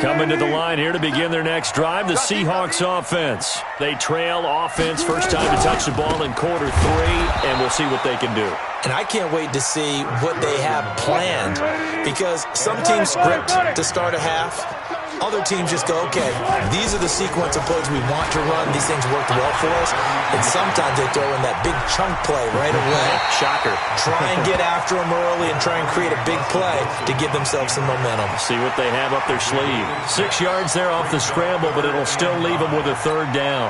Coming to the line here to begin their next drive, the Seahawks offense. They trail offense, first time to touch the ball in quarter 3, and we'll see what they can do. And I can't wait to see what they have planned, because some teams script to start a half. Other teams just go, okay, these are the sequence of plays we want to run. These things worked well for us. And sometimes they throw in that big chunk play right away. Shocker. Try and get after them early and try and create a big play to give themselves some momentum. See what they have up their sleeve. 6 yards there off the scramble, but it'll still leave them with a third down.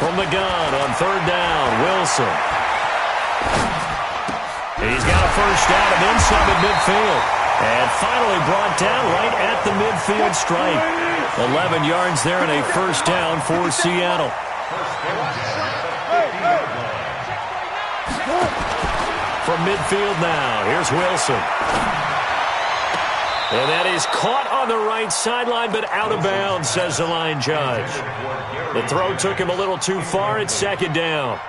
From the gun on third down, Wilson. He's got a first down and then some at midfield. And finally brought down right at the midfield stripe. 11 yards there and a first down for Seattle. From midfield now, here's Wilson. And that is caught on the right sideline, but out of bounds, says the line judge. The throw took him a little too far. It's second down.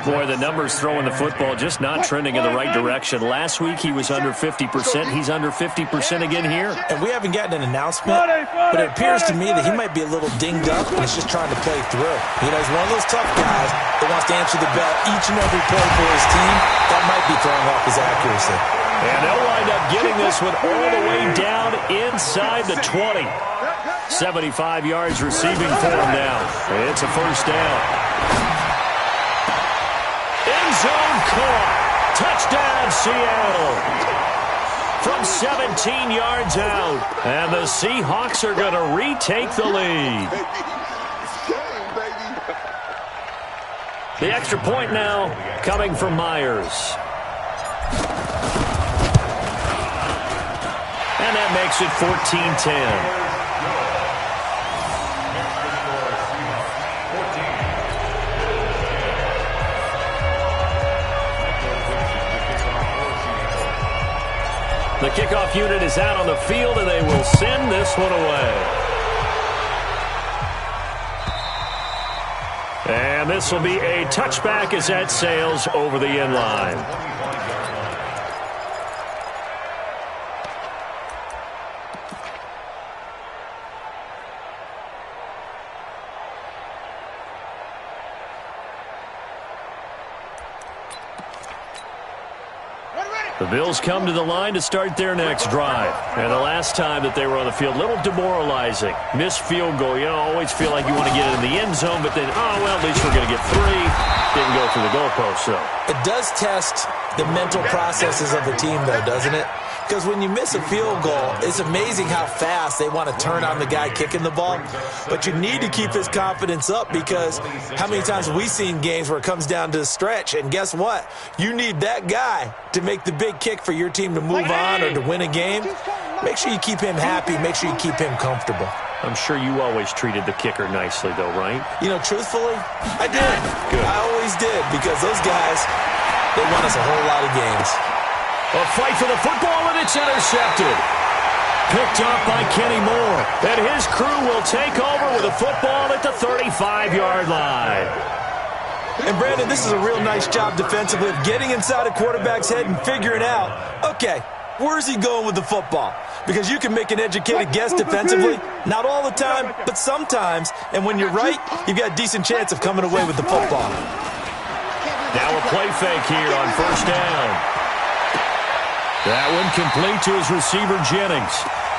Boy, the numbers throwing the football just not trending in the right direction. Last week he was under 50%. He's under 50% again here. And we haven't gotten an announcement, but it appears to me that he might be a little dinged up and he's just trying to play through. You know, he's one of those tough guys that wants to answer the bell each and every play for his team. That might be throwing off his accuracy. And they'll wind up getting this one all the way down inside the 20. 75 yards receiving for him now. It's a first down. End zone caught. Touchdown, Seattle. From 17 yards out. And the Seahawks are going to retake the lead. The extra point now coming from Myers. And that makes it 14-10. The kickoff unit is out on the field, and they will send this one away. And this will be a touchback as that sails over the end line. The Bills come to the line to start their next drive. And the last time that they were on the field, a little demoralizing. Missed field goal. You always feel like you want to get it in the end zone, but then, oh, well, at least we're going to get 3. Didn't go through the goalpost, though. It does test the mental processes of the team, though, doesn't it? Because when you miss a field goal, it's amazing how fast they want to turn on the guy kicking the ball. But you need to keep his confidence up, because how many times have we seen games where it comes down to the stretch, and guess what? You need that guy to make the big kick for your team to move on or to win a game. Make sure you keep him happy. Make sure you keep him comfortable. I'm sure you always treated the kicker nicely, though, right? You know, truthfully, I did. Good. I always did, because those guys, they won us a whole lot of games. A fight for the football, and it's intercepted. Picked off by Kenny Moore. And his crew will take over with a football at the 35-yard line. And, Brandon, this is a real nice job defensively of getting inside a quarterback's head and figuring out, okay, where's he going with the football? Because you can make an educated guess defensively, not all the time, but sometimes. And when you're right, you've got a decent chance of coming away with the football. Now a play fake here on first down. That one complete to his receiver, Jennings.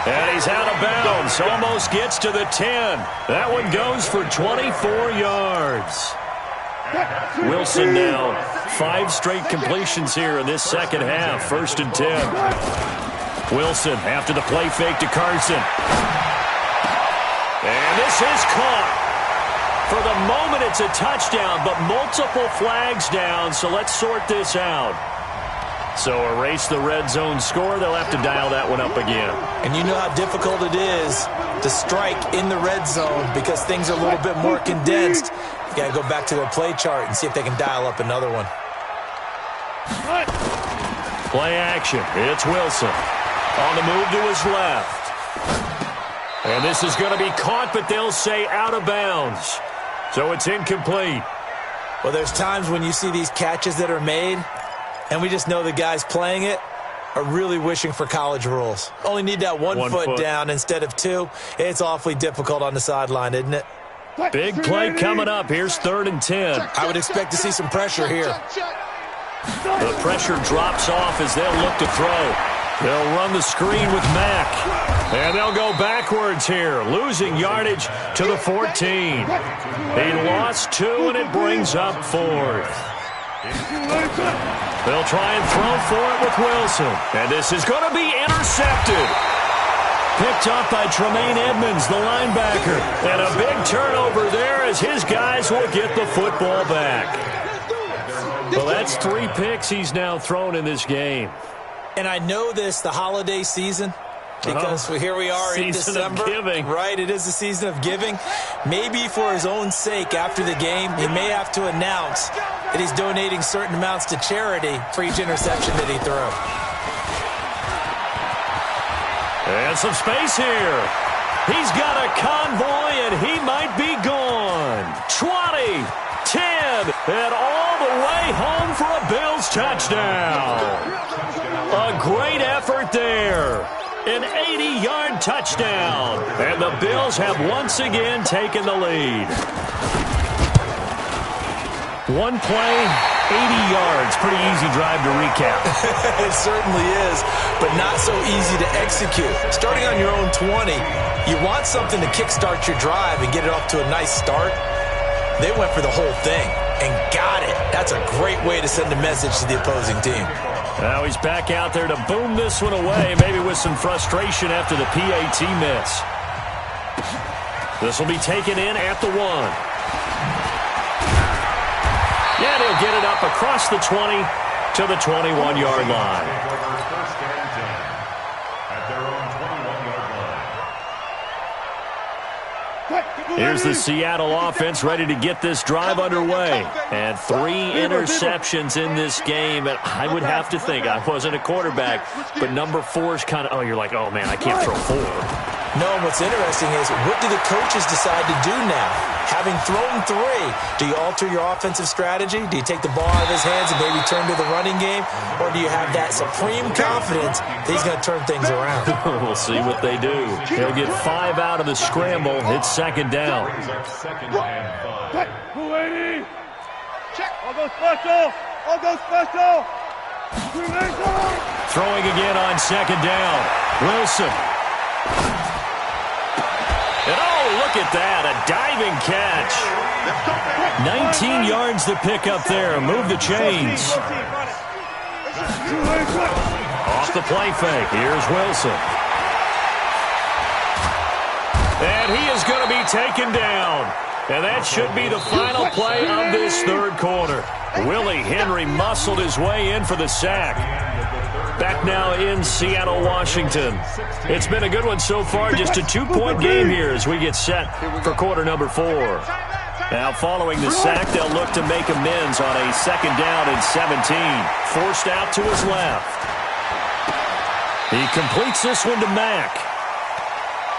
And he's out of bounds. Almost gets to the 10. That one goes for 24 yards. Wilson now. 5 straight completions here in this second half. First and 10. Wilson after the play fake to Carson. And this is caught. For the moment, it's a touchdown, but multiple flags down, so let's sort this out. So erase the red zone score. They'll have to dial that one up again. And you know how difficult it is to strike in the red zone because things are a little bit more condensed. You got to go back to their play chart and see if they can dial up another one. Play action. It's Wilson. On the move to his left. And this is going to be caught, but they'll say out of bounds. So it's incomplete. Well, there's times when you see these catches that are made, And we just know the guys playing it are really wishing for college rules. Only need that one foot down instead of two. It's awfully difficult on the sideline, isn't it? Big play coming up. Here's 3rd and 10. I would expect to see some pressure here. The pressure drops off as they'll look to throw. They'll run the screen with Mack. And they'll go backwards here, losing yardage to the 14. He lost 2, and it brings up 4th. They'll try and throw for it with Wilson. And this is going to be intercepted. Picked up by Tremaine Edmonds, the linebacker. And a big turnover there as his guys will get the football back. Well, that's 3 picks he's now thrown in this game. And I know this, the holiday season, because here we are in December. Season of giving. Right, it is the season of giving. Maybe for his own sake after the game, he may have to announce that he's donating certain amounts to charity for each interception that he threw. And some space here. He's got a convoy, and he might be gone. 20, 10, and all the way home for a Bills touchdown. A great effort there. An 80-yard touchdown. And the Bills have once again taken the lead. One play, 80 yards. Pretty easy drive to recap. It certainly is, but not so easy to execute. Starting on your own 20, you want something to kickstart your drive and get it off to a nice start. They went for the whole thing and got it. That's a great way to send a message to the opposing team. Now he's back out there to boom this one away, maybe with some frustration after the PAT miss. This will be taken in at the 1. Yeah, he'll get it up across the 20 to the 21-yard line. Here's the Seattle offense ready to get this drive underway. And 3 interceptions in this game. And I would have to think, I wasn't a quarterback, but number 4 is kind of, you're like, oh, man, I can't throw 4. No, and what's interesting is, what do the coaches decide to do now? Having thrown 3, do you alter your offensive strategy? Do you take the ball out of his hands and maybe turn to the running game? Or do you have that supreme confidence that he's going to turn things around? We'll see what they do. They'll get 5 out of the scramble. It's 2nd down. Check. I'll go special. I'll go special. Throwing again on 2nd down. Wilson. And look at that, a diving catch. 19 yards to pick up there. Move the chains. Off the play fake. Here's Wilson. And he is going to be taken down. And that should be the final play of this 3rd quarter. Willie Henry muscled his way in for the sack. Back now in Seattle, Washington. It's been a good one so far. Just a 2-point game here as we get set for quarter number 4. Now following the sack, they'll look to make amends on a 2nd down and 17. Forced out to his left. He completes this one to Mack.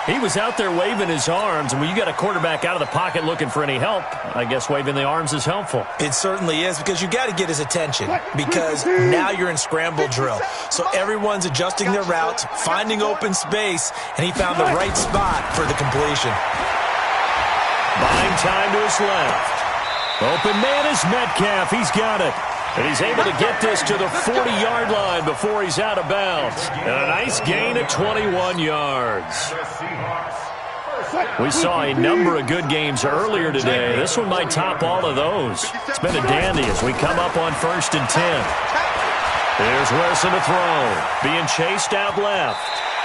He was out there waving his arms, and when you got a quarterback out of the pocket looking for any help, I guess waving the arms is helpful. It certainly is, because you got to get his attention, because now you're in scramble drill. So everyone's adjusting their routes, finding open space, and he found the right spot for the completion. Buying time to his left. Open man is Metcalf. He's got it. And he's able to get this to the 40-yard line before he's out of bounds. And a nice gain of 21 yards. We saw a number of good games earlier today. This one might top all of those. It's been a dandy as we come up on 1st and 10. There's Wilson to throw. Being chased out left.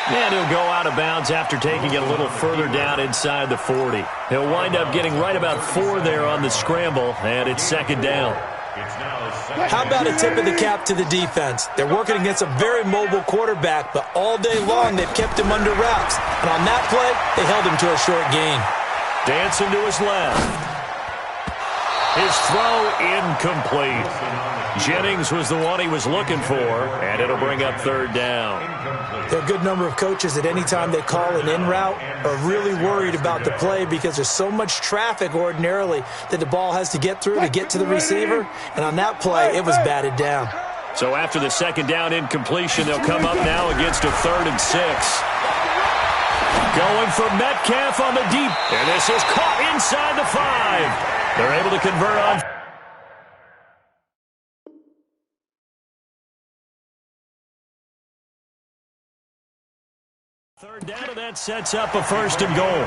And he'll go out of bounds after taking it a little further down inside the 40. He'll wind up getting right about 4 there on the scramble, and it's 2nd down. How about a tip of the cap to the defense? They're working against a very mobile quarterback, but all day long they've kept him under wraps. And on that play, they held him to a short gain. Dancing to his left. His throw incomplete. Jennings was the one he was looking for, and it'll bring up 3rd down. There are a good number of coaches at any time they call an in route are really worried about the play because there's so much traffic ordinarily that the ball has to get through to get to the receiver. And on that play, it was batted down. So after the second down incompletion, they'll come up now against a 3rd and 6. Going for Metcalf on the deep. And this is caught inside the 5. They're able to convert on. Third down, and that sets up a 1st and goal.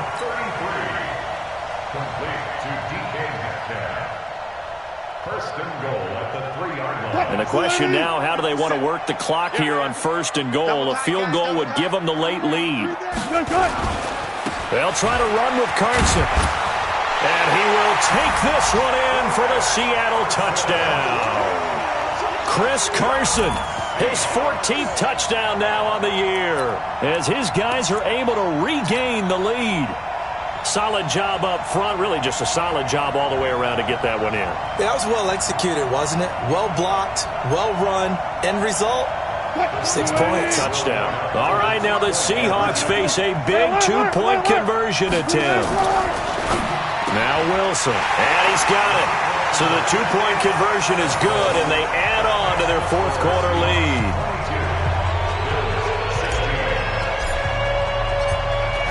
Complete to DK Metcalf. 1st and goal at the 3-yard line. And the question now, how do they want to work the clock here on 1st and goal? A field goal would give them the late lead. They'll try to run with Carson. And he will take this one in for the Seattle touchdown. Chris Carson, his 14th touchdown now on the year, as his guys are able to regain the lead. Solid job up front, really just a solid job all the way around to get that one in. That was well executed, wasn't it? Well blocked, well run. End result, 6 points. Touchdown. All right, now the Seahawks face a big 2-point conversion attempt. Now Wilson, and he's got it. So the 2-point conversion is good, and they add on to their 4th quarter lead.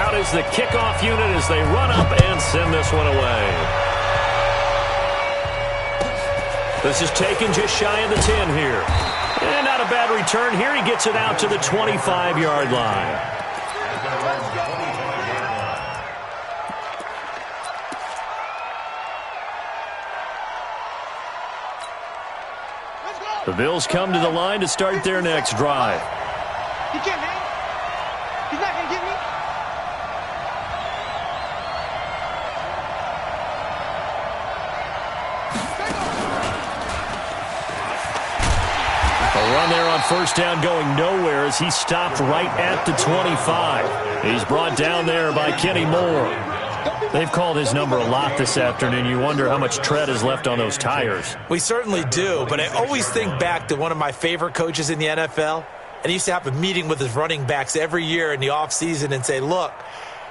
Out is the kickoff unit as they run up and send this one away. This is taken just shy of the 10 here. And not a bad return here. He gets it out to the 25-yard line. The Bills come to the line to start their next drive. He can't hang. He's not going to get me. A run there on 1st down going nowhere as he stopped right at the 25. He's brought down there by Kenny Moore. They've called his number a lot this afternoon. You wonder how much tread is left on those tires. We certainly do, but I always think back to one of my favorite coaches in the NFL, and he used to have a meeting with his running backs every year in the offseason and say, look,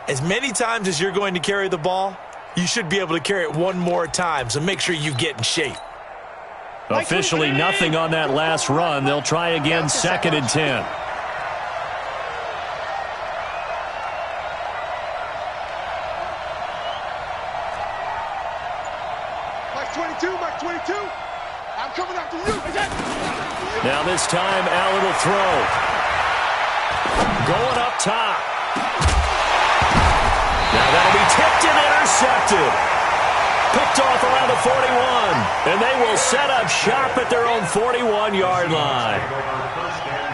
as many times as you're going to carry the ball, you should be able to carry it one more time, so make sure you get in shape. Officially nothing on that last run. They'll try again, 2nd and 10. Mike 22, Mike 22. I'm coming after you. Now this time, Allen will throw. Going up top. Now that'll be tipped and intercepted. Picked off around the 41, and they will set up shop at their own 41-yard line.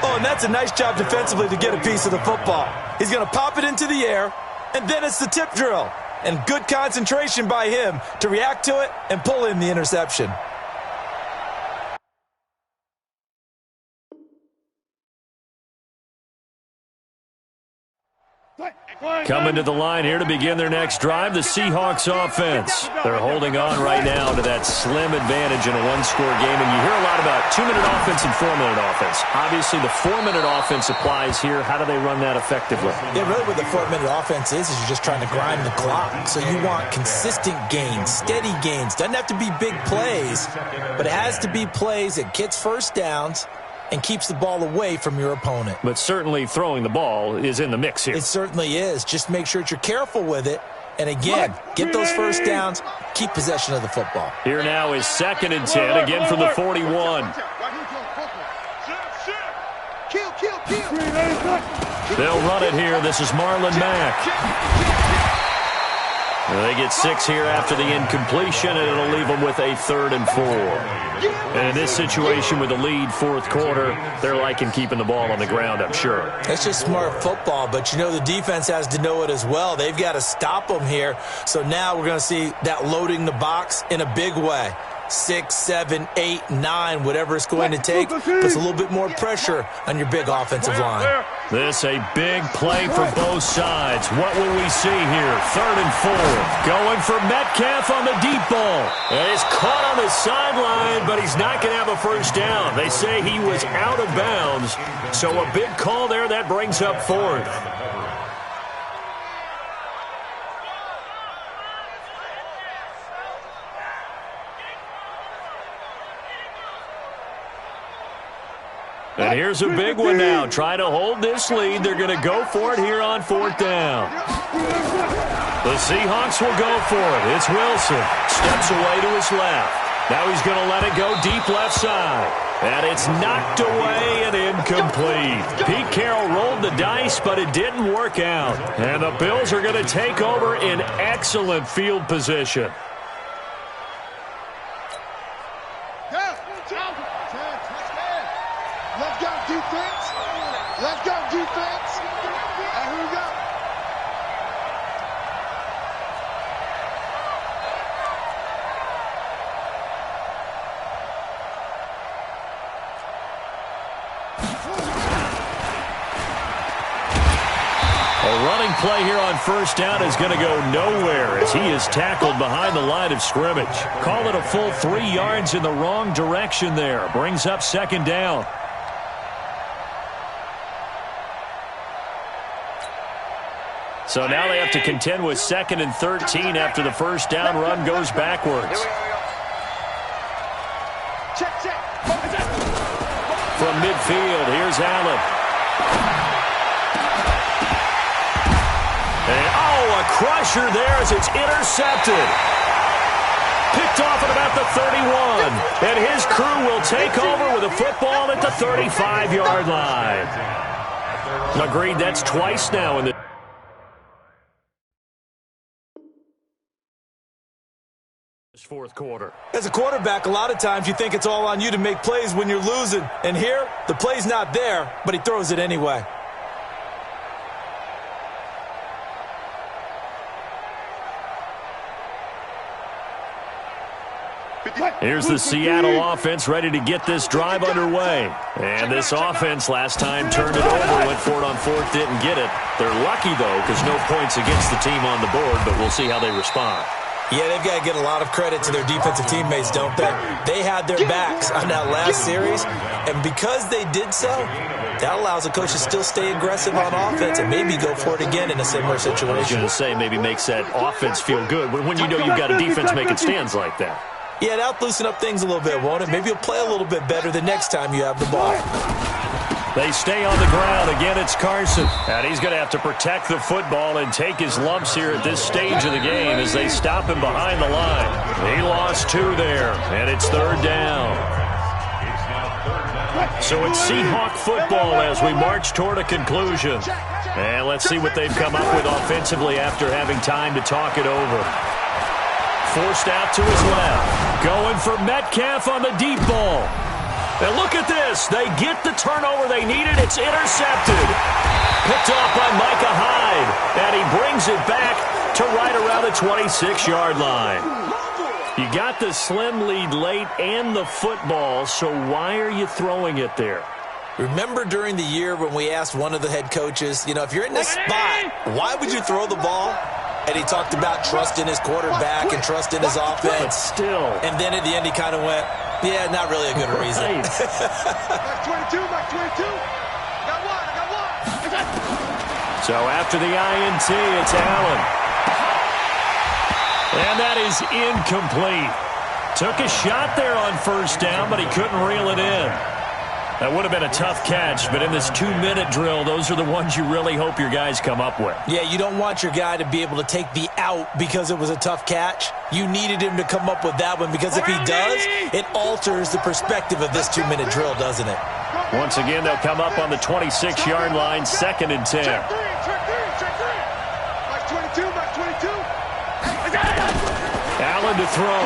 Oh, and that's a nice job defensively to get a piece of the football. He's going to pop it into the air, and then it's the tip drill. And good concentration by him to react to it and pull in the interception. Coming to the line here to begin their next drive, the Seahawks offense. They're holding on right now to that slim advantage in a one-score game, and you hear a lot about 2-minute offense and 4-minute offense. Obviously, the 4-minute offense applies here. How do they run that effectively? Yeah, really what the 4-minute offense is you're just trying to grind the clock. So you want consistent gains, steady gains. Doesn't have to be big plays, but it has to be plays that gets 1st downs and keeps the ball away from your opponent. But certainly throwing the ball is in the mix here. It certainly is. Just make sure that you're careful with it. And again, get those 1st downs, keep possession of the football. Here now is 2nd and 10, again from the 41. They'll run it here. This is Marlon Mack. They get 6 here after the incompletion, and it'll leave them with a 3rd and 4. And in this situation with the lead 4th quarter, they're liking keeping the ball on the ground, I'm sure. That's just smart football, but you know the defense has to know it as well. They've got to stop them here. So now we're going to see that loading the box in a big way. 6, 7, 8, 9, whatever it's going to take, puts a little bit more pressure on your big offensive line. This a big play for both sides. What will we see here? 3rd and 4. Going for Metcalf on the deep ball. And he's caught on the sideline, but he's not going to have a 1st down. They say he was out of bounds. So a big call there. That brings up 4th. And here's a big one now. Trying to hold this lead. They're going to go for it here on 4th down. The Seahawks will go for it. It's Wilson. Steps away to his left. Now he's going to let it go deep left side. And it's knocked away and incomplete. Pete Carroll rolled the dice, but it didn't work out. And the Bills are going to take over in excellent field position. Let's go defense. Let's go defense. And here we go. A running play here on 1st down is going to go nowhere as he is tackled behind the line of scrimmage. Call it a full 3 yards in the wrong direction there. Brings up 2nd down. So now they have to contend with 2nd and 13 after the 1st down run goes backwards. From midfield, here's Allen. And, a crusher there as it's intercepted. Picked off at about the 31. And his crew will take over with a football at the 35-yard line. Agreed, that's twice now in the 4th quarter. As a quarterback, a lot of times you think it's all on you to make plays when you're losing. And here, the play's not there, but he throws it anyway. Here's the Seattle offense ready to get this drive underway. And this offense last time turned it over, went for it on 4th, didn't get it. They're lucky, though, because no points against the team on the board, but we'll see how they respond. Yeah, they've got to get a lot of credit to their defensive teammates, don't they? They had their backs on that last series, and because they did so, that allows the coach to still stay aggressive on offense and maybe go for it again in a similar situation. I was going to say maybe makes that offense feel good when you know you've got a defense making stands like that. Yeah, that'll loosen up things a little bit, won't it? Maybe you'll play a little bit better the next time you have the ball. They stay on the ground. Again, it's Carson. And he's going to have to protect the football and take his lumps here at this stage of the game as they stop him behind the line. He lost 2 there, and it's 3rd down. So it's Seahawk football as we march toward a conclusion. And let's see what they've come up with offensively after having time to talk it over. Forced out to his left. Going for Metcalf on the deep ball. And look at this. They get the turnover they needed. It's intercepted. Picked off by Micah Hyde. And he brings it back to right around the 26-yard line. You got the slim lead late and the football, so why are you throwing it there? Remember during the year when we asked one of the head coaches, if you're in this spot, why would you throw the ball? And he talked about trust in his quarterback and trust in his offense. But still. And then at the end he kind of went, yeah, not really a good reason. Mike 22, Mike 22. I got one. So after the INT, it's Allen. And that is incomplete. Took a shot there on 1st down, but he couldn't reel it in. That would have been a tough catch, but in this 2-minute drill, those are the ones you really hope your guys come up with. Yeah, you don't want your guy to be able to take the out because it was a tough catch. You needed him to come up with that one because if he does, it alters the perspective of this 2-minute drill, doesn't it? Once again, they'll come up on the 26-yard line, 2nd and 10. Check three. Mike 22, Mike 22. Allen to throw.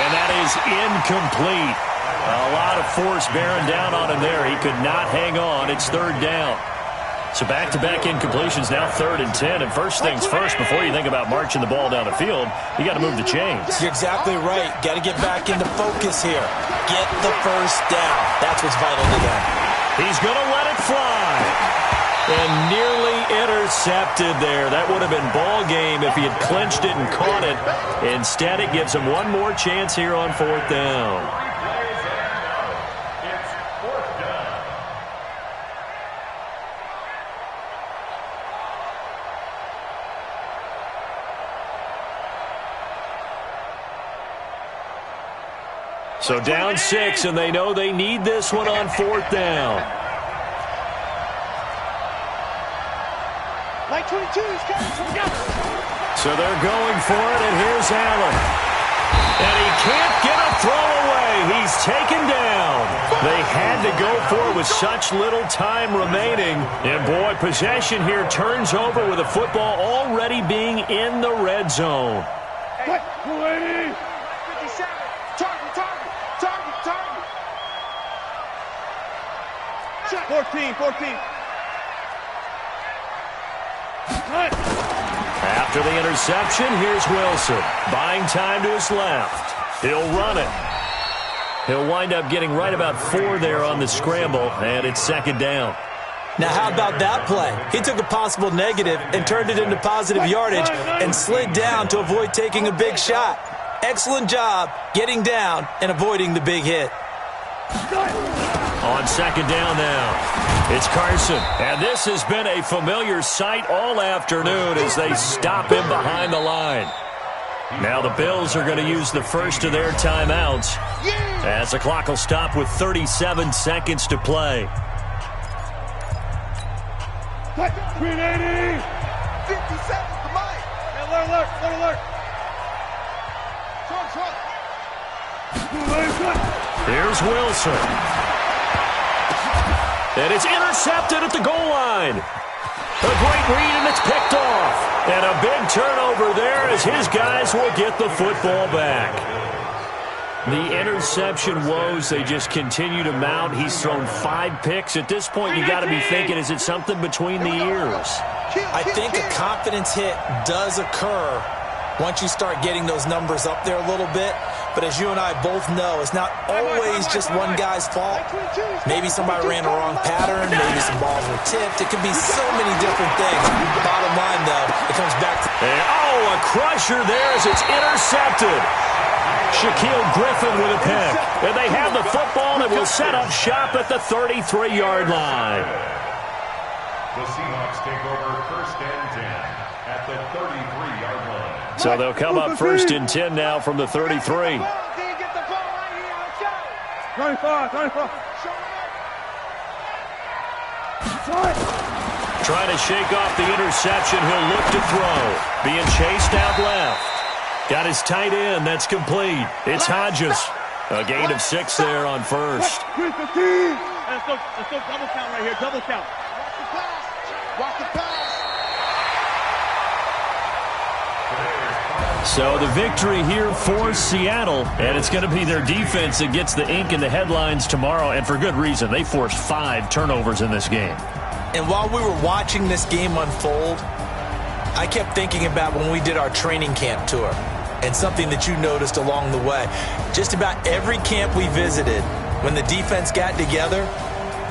And that is incomplete. A lot of force bearing down on him there. He could not hang on. It's 3rd down. So back-to-back incompletions, now 3rd and 10. And first things first, before you think about marching the ball down the field, you got to move the chains. You're exactly right. Got to get back into focus here. Get the 1st down. That's what's vital to them. He's going to let it fly. And nearly intercepted there. That would have been ball game if he had clinched it and caught it. Instead, it gives him one more chance here on 4th down. So down 6, and they know they need this one on 4th down. Like 22, he's coming. So they're going for it, and here's Allen. And he can't get a throw away. He's taken down. They had to go for it with such little time remaining. And, boy, possession here turns over with the football already being in the red zone. 280. 57. Target. 14. Cut. After the interception, here's Wilson. Buying time to his left. He'll run it. He'll wind up getting right about 4 there on the scramble, and it's 2nd down. Now, how about that play? He took a possible negative and turned it into positive yardage and slid down to avoid taking a big shot. Excellent job getting down and avoiding the big hit. On 2nd down now, it's Carson. And this has been a familiar sight all afternoon as they stop him behind the line. Now the Bills are going to use the first of their timeouts as the clock will stop with 37 seconds to play. 380. 57 for Mike. Alert. Here's Wilson. And it's intercepted at the goal line. A great read, and it's picked off. And a big turnover there as his guys will get the football back. The interception woes, they just continue to mount. He's thrown 5 picks. At this point, you got to be thinking, is it something between the ears? I think a confidence hit does occur once you start getting those numbers up there a little bit. But as you and I both know, it's not always just one guy's fault. Maybe somebody ran a wrong pattern. Maybe some balls were tipped. It could be so many different things. Bottom line, though, it comes back to... A crusher there as it's intercepted. Shaquille Griffin with a pick. And they have the football and will set up shop at the 33-yard line. The Seahawks take over 1st and 10 at the 33-yard line. So they'll come up 1st and 10 now from the 33. Trying to shake off the interception. He'll look to throw. Being chased out left. Got his tight end. That's complete. It's Hodges. A gain of 6 there on 1st. 315. Let's go double count right here. Double count. Watch the pass. So the victory here for Seattle, and it's going to be their defense that gets the ink in the headlines tomorrow, and for good reason. They forced 5 turnovers in this game. And while we were watching this game unfold, I kept thinking about when we did our training camp tour and something that you noticed along the way. Just about every camp we visited, when the defense got together,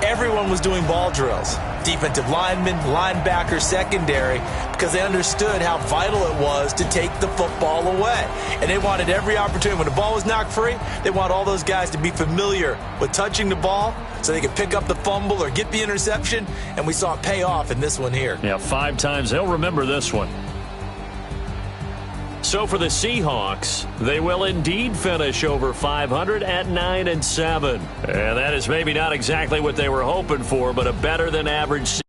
everyone was doing ball drills. Defensive linemen, linebackers, secondary, because they understood how vital it was to take the football away. And they wanted every opportunity. When the ball was knocked free, they want all those guys to be familiar with touching the ball so they could pick up the fumble or get the interception, and we saw it pay off in this one here. Yeah, 5 times. They'll remember this one. So for the Seahawks, they will indeed finish over 500 at 9-7. And that is maybe not exactly what they were hoping for, but a better than average